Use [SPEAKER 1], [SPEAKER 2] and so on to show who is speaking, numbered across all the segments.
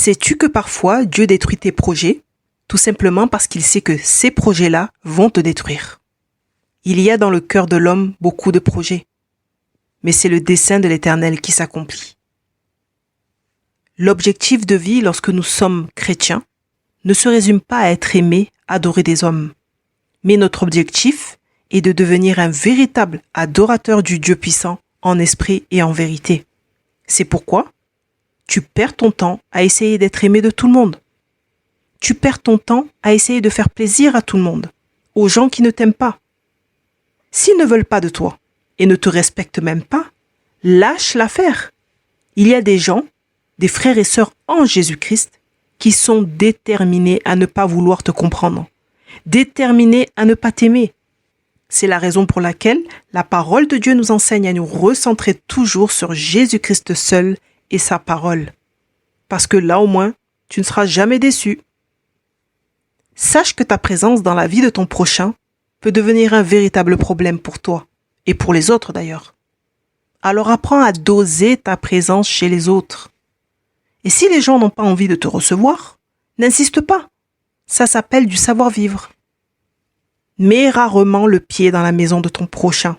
[SPEAKER 1] Sais-tu que parfois Dieu détruit tes projets, tout simplement parce qu'il sait que ces projets-là vont te détruire? Il y a dans le cœur de l'homme beaucoup de projets, mais c'est le dessein de l'Éternel qui s'accomplit. L'objectif de vie lorsque nous sommes chrétiens ne se résume pas à être aimé, adorer des hommes, mais notre objectif est de devenir un véritable adorateur du Dieu puissant en esprit et en vérité. C'est pourquoi tu perds ton temps à essayer d'être aimé de tout le monde. Tu perds ton temps à essayer de faire plaisir à tout le monde, aux gens qui ne t'aiment pas. S'ils ne veulent pas de toi et ne te respectent même pas, lâche l'affaire. Il y a des gens, des frères et sœurs en Jésus-Christ, qui sont déterminés à ne pas vouloir te comprendre, déterminés à ne pas t'aimer. C'est la raison pour laquelle la parole de Dieu nous enseigne à nous recentrer toujours sur Jésus-Christ seul et sa parole. Parce que là au moins, tu ne seras jamais déçu. Sache que ta présence dans la vie de ton prochain peut devenir un véritable problème pour toi, et pour les autres d'ailleurs. Alors apprends à doser ta présence chez les autres. Et si les gens n'ont pas envie de te recevoir, n'insiste pas. Ça s'appelle du savoir-vivre. Mets rarement le pied dans la maison de ton prochain,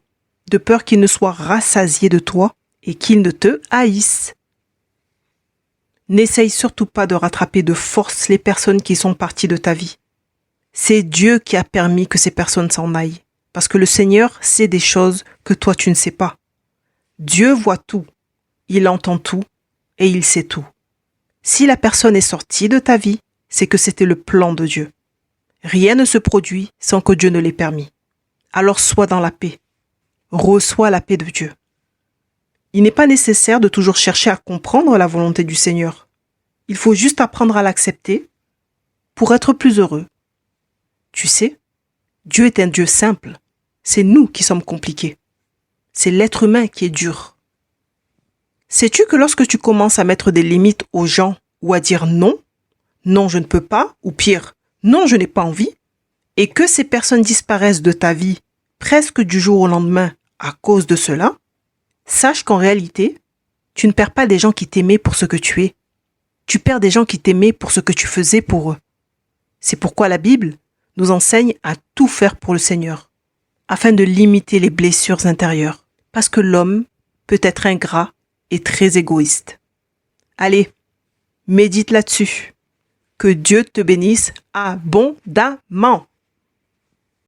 [SPEAKER 1] de peur qu'il ne soit rassasié de toi et qu'il ne te haïsse. N'essaye surtout pas de rattraper de force les personnes qui sont parties de ta vie. C'est Dieu qui a permis que ces personnes s'en aillent, parce que le Seigneur sait des choses que toi tu ne sais pas. Dieu voit tout, il entend tout et il sait tout. Si la personne est sortie de ta vie, c'est que c'était le plan de Dieu. Rien ne se produit sans que Dieu ne l'ait permis. Alors sois dans la paix. Reçois la paix de Dieu. Il n'est pas nécessaire de toujours chercher à comprendre la volonté du Seigneur. Il faut juste apprendre à l'accepter pour être plus heureux. Tu sais, Dieu est un Dieu simple. C'est nous qui sommes compliqués. C'est l'être humain qui est dur. Sais-tu que lorsque tu commences à mettre des limites aux gens ou à dire non, non je ne peux pas, ou pire, non je n'ai pas envie, et que ces personnes disparaissent de ta vie presque du jour au lendemain à cause de cela, sache qu'en réalité, tu ne perds pas des gens qui t'aimaient pour ce que tu es. Tu perds des gens qui t'aimaient pour ce que tu faisais pour eux. C'est pourquoi la Bible nous enseigne à tout faire pour le Seigneur, afin de limiter les blessures intérieures, parce que l'homme peut être ingrat et très égoïste. Allez, médite là-dessus. Que Dieu te bénisse abondamment.